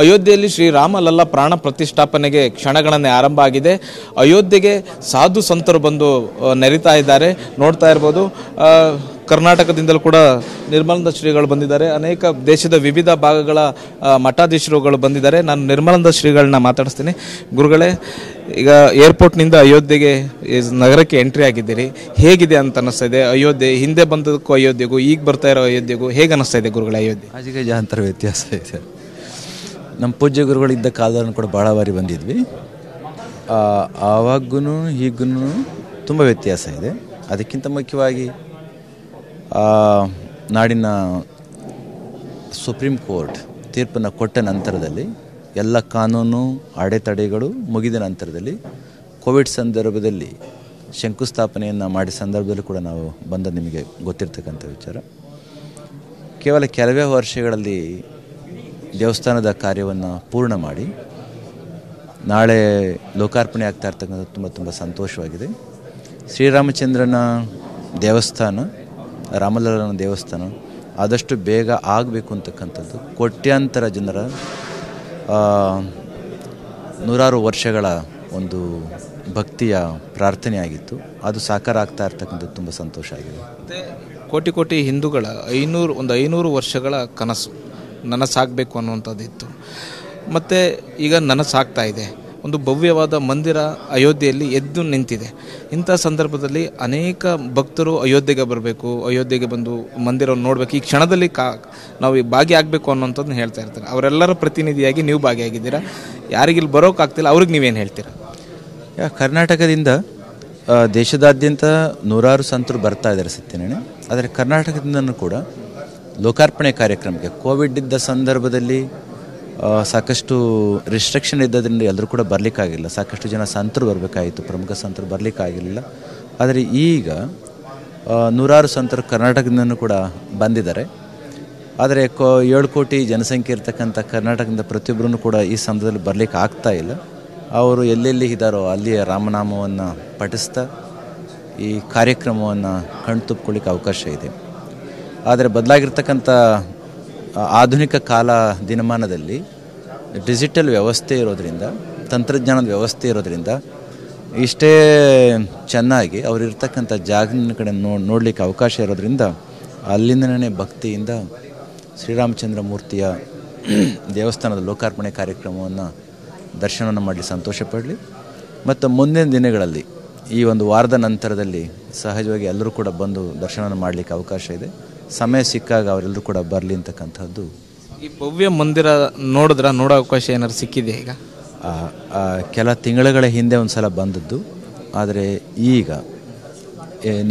ಅಯೋಧ್ಯೆಯಲ್ಲಿ ಶ್ರೀರಾಮಲಲ್ಲ ಪ್ರಾಣ ಪ್ರತಿಷ್ಠಾಪನೆಗೆ ಕ್ಷಣಗಣನೆ ಆರಂಭ ಆಗಿದೆ. ಅಯೋಧ್ಯೆಗೆ ಸಾಧು ಸಂತರು ಬಂದು ನೆರಿತಾ ಇದ್ದಾರೆ. ನೋಡ್ತಾ ಇರ್ಬೋದು, ಕರ್ನಾಟಕದಿಂದಲೂ ಕೂಡ ನಿರ್ಮಲಾನಂದ ಶ್ರೀಗಳು ಬಂದಿದ್ದಾರೆ. ಅನೇಕ ದೇಶದ ವಿವಿಧ ಭಾಗಗಳ ಮಠಾಧೀಶರುಗಳು ಬಂದಿದ್ದಾರೆ. ನಾನು ನಿರ್ಮಲಾನಂದ ಶ್ರೀಗಳನ್ನ ಮಾತಾಡಿಸ್ತೀನಿ. ಗುರುಗಳೇ, ಈಗ ಏರ್ಪೋರ್ಟ್ನಿಂದ ಅಯೋಧ್ಯೆಗೆ ನಗರಕ್ಕೆ ಎಂಟ್ರಿ ಆಗಿದ್ದೀರಿ. ಹೇಗಿದೆ ಅಂತ ಅನ್ನಿಸ್ತಾ ಇದೆ? ಅಯೋಧ್ಯೆ ಹಿಂದೆ ಬಂದದಕ್ಕೂ ಅಯೋಧ್ಯೆಗೂ ಈಗ ಬರ್ತಾ ಇರೋ ಅಯೋಧ್ಯೆಗೂ ಹೇಗೆ ಅನ್ನಿಸ್ತಾ ಇದೆ ಗುರುಗಳೇ ಅಯೋಧ್ಯೆ? ಆಜಿಗೆ ಜಾಂತರ ವ್ಯತ್ಯಾಸ ಇದೆ. ನಮ್ಮ ಪೂಜ್ಯ ಗುರುಗಳಿದ್ದ ಕಾಲದಲ್ಲೂ ಕೂಡ ಭಾಳ ಬಾರಿ ಬಂದಿದ್ವಿ. ಆವಾಗೂ ಈಗೂ ತುಂಬ ವ್ಯತ್ಯಾಸ ಇದೆ. ಅದಕ್ಕಿಂತ ಮುಖ್ಯವಾಗಿ ನಾಡಿನ ಸುಪ್ರೀಂ ಕೋರ್ಟ್ ತೀರ್ಪನ್ನು ಕೊಟ್ಟ ನಂತರದಲ್ಲಿ ಎಲ್ಲ ಕಾನೂನು ಅಡೆತಡೆಗಳು ಮುಗಿದ ನಂತರದಲ್ಲಿ ಕೋವಿಡ್ ಸಂದರ್ಭದಲ್ಲಿ ಶಂಕುಸ್ಥಾಪನೆಯನ್ನು ಮಾಡಿದ ಸಂದರ್ಭದಲ್ಲೂ ಕೂಡ ನಾವು ಬಂದ ನಿಮಗೆ ಗೊತ್ತಿರ್ತಕ್ಕಂಥ ವಿಚಾರ. ಕೇವಲ ಕೆಲವೇ ವರ್ಷಗಳಲ್ಲಿ ದೇವಸ್ಥಾನದ ಕಾರ್ಯವನ್ನು ಪೂರ್ಣ ಮಾಡಿ ನಾಳೆ ಲೋಕಾರ್ಪಣೆ ಆಗ್ತಾ ಇರ್ತಕ್ಕಂಥದ್ದು ತುಂಬ ತುಂಬ ಸಂತೋಷವಾಗಿದೆ. ಶ್ರೀರಾಮಚಂದ್ರನ ದೇವಸ್ಥಾನ, ರಾಮಲಲ್ಲನ ದೇವಸ್ಥಾನ ಆದಷ್ಟು ಬೇಗ ಆಗಬೇಕು ಅಂತಕ್ಕಂಥದ್ದು ಕೋಟ್ಯಾಂತರ ಜನರ ನೂರಾರು ವರ್ಷಗಳ ಒಂದು ಭಕ್ತಿಯ ಪ್ರಾರ್ಥನೆ ಆಗಿತ್ತು. ಅದು ಸಾಕಾರ ಆಗ್ತಾ ಇರ್ತಕ್ಕಂಥದ್ದು ತುಂಬ ಸಂತೋಷ ಆಗಿದೆ. ಕೋಟಿ ಕೋಟಿ ಹಿಂದೂಗಳ 500 ವರ್ಷಗಳ ಕನಸು ನನಸಾಗಬೇಕು ಅನ್ನುವಂಥದ್ದಿತ್ತು. ಮತ್ತು ಈಗ ನನಸಾಗ್ತಾ ಇದೆ. ಒಂದು ಭವ್ಯವಾದ ಮಂದಿರ ಅಯೋಧ್ಯೆಯಲ್ಲಿ ಎದ್ದು ನಿಂತಿದೆ. ಇಂಥ ಸಂದರ್ಭದಲ್ಲಿ ಅನೇಕ ಭಕ್ತರು ಅಯೋಧ್ಯೆಗೆ ಬರಬೇಕು, ಅಯೋಧ್ಯೆಗೆ ಬಂದು ಮಂದಿರವನ್ನು ನೋಡಬೇಕು, ಈ ಕ್ಷಣದಲ್ಲಿ ನಾವು ಭಾಗಿಯಾಗಬೇಕು ಅನ್ನೋಂಥದ್ದನ್ನ ಹೇಳ್ತಾ ಇರ್ತಾರೆ. ಅವರೆಲ್ಲರ ಪ್ರತಿನಿಧಿಯಾಗಿ ನೀವು ಭಾಗಿಯಾಗಿದ್ದೀರಾ. ಯಾರಿಗಿಲ್ಲಿ ಬರೋಕ್ಕಾಗ್ತಿಲ್ಲ ಅವ್ರಿಗೆ ನೀವೇನು ಹೇಳ್ತೀರಾ? ಕರ್ನಾಟಕದಿಂದ ದೇಶದಾದ್ಯಂತ ನೂರಾರು ಸಂತರು ಬರ್ತಾ ಇದ್ದಾರೆ ಸತ್ಯನಾರಾಯಣ. ಆದರೆ ಕರ್ನಾಟಕದಿಂದನೂ ಕೂಡ ಲೋಕಾರ್ಪಣೆ ಕಾರ್ಯಕ್ರಮಕ್ಕೆ ಕೋವಿಡ್ ಇದ್ದ ಸಂದರ್ಭದಲ್ಲಿ ಸಾಕಷ್ಟು ರಿಸ್ಟ್ರಿಕ್ಷನ್ ಇದ್ದದ್ರಿಂದ ಎಲ್ಲರೂ ಕೂಡ ಬರಲಿಕ್ಕಾಗಿಲ್ಲ. ಸಾಕಷ್ಟು ಜನ ಸಂತರು ಬರಬೇಕಾಗಿತ್ತು, ಪ್ರಮುಖ ಸಂತರು ಬರಲಿಕ್ಕಾಗಿರಲಿಲ್ಲ. ಆದರೆ ಈಗ ನೂರಾರು ಸಂತರು ಕರ್ನಾಟಕದಿಂದನೂ ಕೂಡ ಬಂದಿದ್ದಾರೆ. ಆದರೆ 7 ಕೋಟಿ ಜನಸಂಖ್ಯೆ ಇರ್ತಕ್ಕಂಥ ಕರ್ನಾಟಕದಿಂದ ಪ್ರತಿಯೊಬ್ಬರೂ ಕೂಡ ಈ ಸಂದರ್ಭದಲ್ಲಿ ಬರಲಿಕ್ಕೆ ಆಗ್ತಾ ಇಲ್ಲ. ಅವರು ಎಲ್ಲೆಲ್ಲಿ ಇದ್ದಾರೋ ಅಲ್ಲಿಯ ರಾಮನಾಮವನ್ನು ಪಠಿಸ್ತಾ ಈ ಕಾರ್ಯಕ್ರಮವನ್ನು ಕಣ್ತುಪ್ಕೊಳ್ಳಿಕ್ಕೆ ಅವಕಾಶ ಇದೆ. ಆದರೆ ಬದಲಾಗಿರ್ತಕ್ಕಂಥ ಆಧುನಿಕ ಕಾಲ ದಿನಮಾನದಲ್ಲಿ ಡಿಜಿಟಲ್ ವ್ಯವಸ್ಥೆ ಇರೋದರಿಂದ, ತಂತ್ರಜ್ಞಾನದ ವ್ಯವಸ್ಥೆ ಇರೋದರಿಂದ ಇಷ್ಟೇ ಚೆನ್ನಾಗಿ ಅವರಿರ್ತಕ್ಕಂಥ ಜಾಗದ ಕಡೆ ನೋಡಲಿಕ್ಕೆ ಅವಕಾಶ ಇರೋದರಿಂದ ಅಲ್ಲಿಂದನೇ ಭಕ್ತಿಯಿಂದ ಶ್ರೀರಾಮಚಂದ್ರ ಮೂರ್ತಿಯ ದೇವಸ್ಥಾನದ ಲೋಕಾರ್ಪಣೆ ಕಾರ್ಯಕ್ರಮವನ್ನು ದರ್ಶನವನ್ನು ಮಾಡಲಿ, ಸಂತೋಷ ಪಡಲಿ. ಮತ್ತು ಮುಂದಿನ ದಿನಗಳಲ್ಲಿ ಈ ಒಂದು ವಾರದ ನಂತರದಲ್ಲಿ ಸಹಜವಾಗಿ ಎಲ್ಲರೂ ಕೂಡ ಬಂದು ದರ್ಶನವನ್ನು ಮಾಡಲಿಕ್ಕೆ ಅವಕಾಶ ಇದೆ. ಸಮಯ ಸಿಕ್ಕಾಗ ಅವರೆಲ್ಲರೂ ಕೂಡ ಬರಲಿ ಅಂತಕ್ಕಂಥದ್ದು. ಈ ಭವ್ಯ ಮಂದಿರ ನೋಡೋ ಅವಕಾಶ ಏನಾದ್ರು ಸಿಕ್ಕಿದೆ? ಈಗ ಕೆಲ ತಿಂಗಳುಗಳ ಹಿಂದೆ ಒಂದು ಸಲ ಬಂದದ್ದು. ಆದರೆ ಈಗ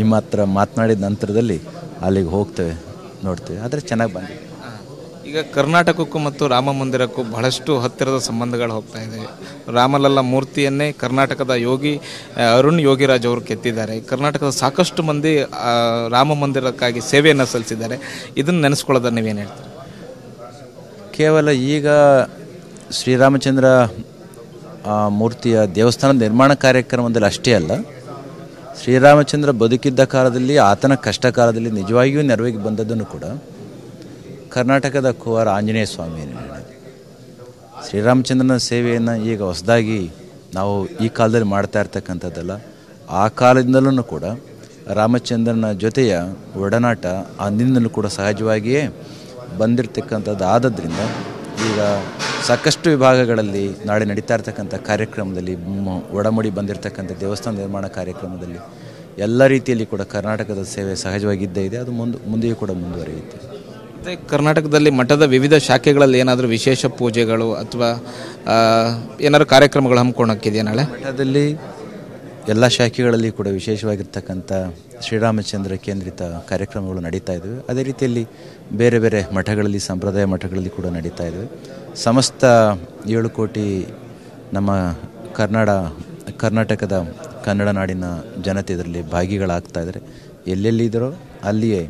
ನಿಮ್ಮ ಹತ್ರ ಮಾತನಾಡಿದ ನಂತರದಲ್ಲಿ ಅಲ್ಲಿಗೆ ಹೋಗ್ತೇವೆ, ನೋಡ್ತೇವೆ. ಆದರೆ ಚೆನ್ನಾಗಿ ಬಂದಿದೆ. ಈಗ ಕರ್ನಾಟಕಕ್ಕೂ ಮತ್ತು ರಾಮ ಮಂದಿರಕ್ಕೂ ಬಹಳಷ್ಟು ಹತ್ತಿರದ ಸಂಬಂಧಗಳು ಹೋಗ್ತಾ ಇದೆ. ರಾಮಲಲ್ಲ ಮೂರ್ತಿಯನ್ನೇ ಕರ್ನಾಟಕದ ಅರುಣ್ ಯೋಗಿರಾಜ್ ಅವರು ಕೆತ್ತಿದ್ದಾರೆ. ಕರ್ನಾಟಕದ ಸಾಕಷ್ಟು ಮಂದಿ ರಾಮ ಮಂದಿರಕ್ಕಾಗಿ ಸೇವೆಯನ್ನು ಸಲ್ಲಿಸಿದ್ದಾರೆ. ಇದನ್ನು ನೆನೆಸ್ಕೊಳ್ಳೋದನ್ನು ನೀವೇನು ಹೇಳ್ತೀರಿ? ಕೇವಲ ಈಗ ಶ್ರೀರಾಮಚಂದ್ರ ಮೂರ್ತಿಯ ದೇವಸ್ಥಾನದ ನಿರ್ಮಾಣ ಕಾರ್ಯಕ್ರಮದಲ್ಲಿ ಅಷ್ಟೇ ಅಲ್ಲ, ಶ್ರೀರಾಮಚಂದ್ರ ಬದುಕಿದ್ದ ಕಾಲದಲ್ಲಿ, ಆತನ ಕಷ್ಟ ಕಾಲದಲ್ಲಿ ನಿಜವಾಗಿಯೂ ನೆರವಿಗೆ ಬಂದದ್ದನ್ನು ಕೂಡ ಕರ್ನಾಟಕದ ಕುವರ ಆಂಜನೇಯ ಸ್ವಾಮಿ. ಶ್ರೀರಾಮಚಂದ್ರನ ಸೇವೆಯನ್ನು ಈಗ ಹೊಸದಾಗಿ ನಾವು ಈ ಕಾಲದಲ್ಲಿ ಮಾಡ್ತಾ ಇರ್ತಕ್ಕಂಥದ್ದಲ್ಲ. ಆ ಕಾಲದಿಂದಲೂ ಕೂಡ ರಾಮಚಂದ್ರನ ಜೊತೆಯ ಒಡನಾಟ ಅಂದಿನಿಂದಲೂ ಕೂಡ ಸಹಜವಾಗಿಯೇ ಬಂದಿರತಕ್ಕಂಥದ್ದು. ಆದದ್ರಿಂದ ಈಗ ಸಾಕಷ್ಟು ವಿಭಾಗಗಳಲ್ಲಿ ನಾಳೆ ನಡೀತಾ ಇರ್ತಕ್ಕಂಥ ಕಾರ್ಯಕ್ರಮದಲ್ಲಿ, ಒಡಮೂಡಿ ಬಂದಿರತಕ್ಕಂಥ ದೇವಸ್ಥಾನ ನಿರ್ಮಾಣ ಕಾರ್ಯಕ್ರಮದಲ್ಲಿ ಎಲ್ಲ ರೀತಿಯಲ್ಲಿ ಕೂಡ ಕರ್ನಾಟಕದ ಸೇವೆ ಸಹಜವಾಗಿದ್ದೇ ಇದೆ. ಅದು ಮುಂದೆಯೂ ಕೂಡ ಮುಂದುವರಿಯುತ್ತೆ. ಕರ್ನಾಟಕದಲ್ಲಿ ಮಠದ ವಿವಿಧ ಶಾಖೆಗಳಲ್ಲಿ ಏನಾದರೂ ವಿಶೇಷ ಪೂಜೆಗಳು ಅಥವಾ ಏನಾದರೂ ಕಾರ್ಯಕ್ರಮಗಳು ಹಮ್ಮಿಕೊಳ್ಳೋಕ್ಕಿದೆಯಾ ನಾಳೆ? ಮಠದಲ್ಲಿ ಎಲ್ಲ ಶಾಖೆಗಳಲ್ಲಿ ಕೂಡ ವಿಶೇಷವಾಗಿರ್ತಕ್ಕಂಥ ಶ್ರೀರಾಮಚಂದ್ರ ಕೇಂದ್ರಿತ ಕಾರ್ಯಕ್ರಮಗಳು ನಡೀತಾ ಇದ್ದಾವೆ. ಅದೇ ರೀತಿಯಲ್ಲಿ ಬೇರೆ ಬೇರೆ ಮಠಗಳಲ್ಲಿ, ಸಂಪ್ರದಾಯ ಮಠಗಳಲ್ಲಿ ಕೂಡ ನಡೀತಾ ಇದ್ದಾವೆ. ಸಮಸ್ತ 7 ಕೋಟಿ ನಮ್ಮ ಕರ್ನಾಟಕದ ಕನ್ನಡ ನಾಡಿನ ಜನತೆ ಇದರಲ್ಲಿ ಭಾಗಿಗಳಾಗ್ತಾ ಇದ್ದಾರೆ. ಎಲ್ಲೆಲ್ಲಿದ್ದರೋ ಅಲ್ಲಿಯೇ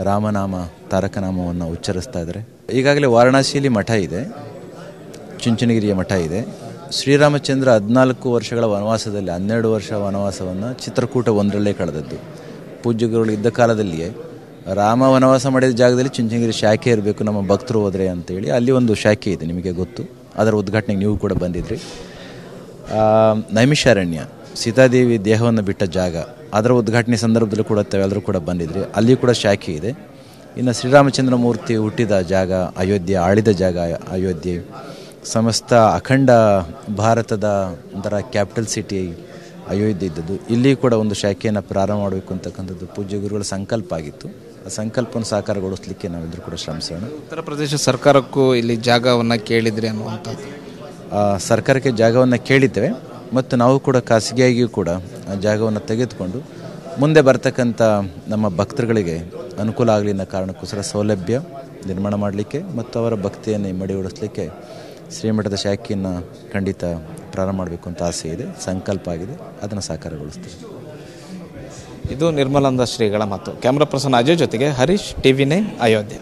ರಾಮನಾಮ, ತಾರಕನಾಮವನ್ನು ಉಚ್ಚರಿಸ್ತಾ ಇದ್ದಾರೆ. ಈಗಾಗಲೇ ವಾರಣಾಸಿಯಲ್ಲಿ ಮಠ ಇದೆ, ಚುಂಚನಗಿರಿಯ ಮಠ ಇದೆ. ಶ್ರೀರಾಮಚಂದ್ರ 14 ವರ್ಷಗಳ ವನವಾಸದಲ್ಲಿ 12 ವರ್ಷ ವನವಾಸವನ್ನು ಚಿತ್ರಕೂಟ ಒಂದರಲ್ಲೇ ಕಳೆದದ್ದು. ಪೂಜ್ಯಗಳು ಇದ್ದ ಕಾಲದಲ್ಲಿಯೇ ರಾಮ ವನವಾಸ ಮಾಡಿದ ಜಾಗದಲ್ಲಿ ಚುಂಚನಗಿರಿ ಶಾಖೆ ಇರಬೇಕು ನಮ್ಮ ಭಕ್ತರು ಹೋದರೆ ಅಂತೇಳಿ ಅಲ್ಲಿ ಒಂದು ಶಾಖೆ ಇದೆ, ನಿಮಗೆ ಗೊತ್ತು. ಅದರ ಉದ್ಘಾಟನೆಗೆ ನೀವು ಕೂಡ ಬಂದಿದ್ರಿ. ನೈಮಿಷಾರಣ್ಯ ಸೀತಾದೇವಿ ದೇಹವನ್ನು ಬಿಟ್ಟ ಜಾಗ, ಅದರ ಉದ್ಘಾಟನೆ ಸಂದರ್ಭದಲ್ಲೂ ಕೂಡ ತಾವೆಲ್ಲರೂ ಕೂಡ ಬಂದಿದ್ರಿ. ಅಲ್ಲಿ ಕೂಡ ಶಾಖೆ ಇದೆ. ಇನ್ನು ಶ್ರೀರಾಮಚಂದ್ರ ಮೂರ್ತಿ ಹುಟ್ಟಿದ ಜಾಗ ಅಯೋಧ್ಯೆ, ಆಳಿದ ಜಾಗ ಅಯೋಧ್ಯೆ, ಸಮಸ್ತ ಅಖಂಡ ಭಾರತದ ಒಂಥರ ಕ್ಯಾಪಿಟಲ್ ಸಿಟಿ ಅಯೋಧ್ಯೆ ಇದ್ದದ್ದು. ಇಲ್ಲಿ ಕೂಡ ಒಂದು ಶಾಖೆಯನ್ನು ಪ್ರಾರಂಭ ಮಾಡಬೇಕು ಅಂತಕ್ಕಂಥದ್ದು ಪೂಜ್ಯ ಗುರುಗಳ ಸಂಕಲ್ಪ ಆಗಿತ್ತು. ಆ ಸಂಕಲ್ಪವನ್ನು ಸಾಕಾರಗೊಳಿಸಲಿಕ್ಕೆ ನಾವೆಲ್ಲರೂ ಕೂಡ ಶ್ರಮಿಸೋಣ. ಉತ್ತರ ಪ್ರದೇಶ ಸರ್ಕಾರಕ್ಕೂ ಇಲ್ಲಿ ಜಾಗವನ್ನು ಕೇಳಿದ್ರಿ ಅನ್ನುವಂಥದ್ದು. ಸರ್ಕಾರಕ್ಕೆ ಜಾಗವನ್ನು ಕೇಳಿದ್ದೇವೆ ಮತ್ತು ನಾವು ಕೂಡ ಖಾಸಗಿಯಾಗಿಯೂ ಕೂಡ ಆ ಜಾಗವನ್ನು ತೆಗೆದುಕೊಂಡು ಮುಂದೆ ಬರ್ತಕ್ಕಂಥ ನಮ್ಮ ಭಕ್ತರುಗಳಿಗೆ ಅನುಕೂಲ ಆಗಲಿ ಅನ್ನೋ ಕಾರಣಕ್ಕೋಸ್ಕರ ಸೌಲಭ್ಯ ನಿರ್ಮಾಣ ಮಾಡಲಿಕ್ಕೆ ಮತ್ತು ಅವರ ಭಕ್ತಿಯನ್ನು ಇಮ್ಮಡಿಗೊಳಿಸಲಿಕ್ಕೆ ಶ್ರೀಮಠದ ಶಾಖೆಯನ್ನು ಖಂಡಿತ ಪ್ರಾರಂಭ ಮಾಡಬೇಕು ಅಂತ ಆಸೆ ಇದೆ, ಸಂಕಲ್ಪ ಆಗಿದೆ. ಅದನ್ನು ಸಾಕಾರಗೊಳಿಸ್ತೀವಿ. ಇದು ನಿರ್ಮಲಾನಂದ ಶ್ರೀಗಳ ಮಾತು. ಕ್ಯಾಮ್ರಾ ಪರ್ಸನ್ ಅಜಯ್ ಜೊತೆಗೆ ಹರೀಶ್, ಟಿವಿ9 ಅಯೋಧ್ಯೆ.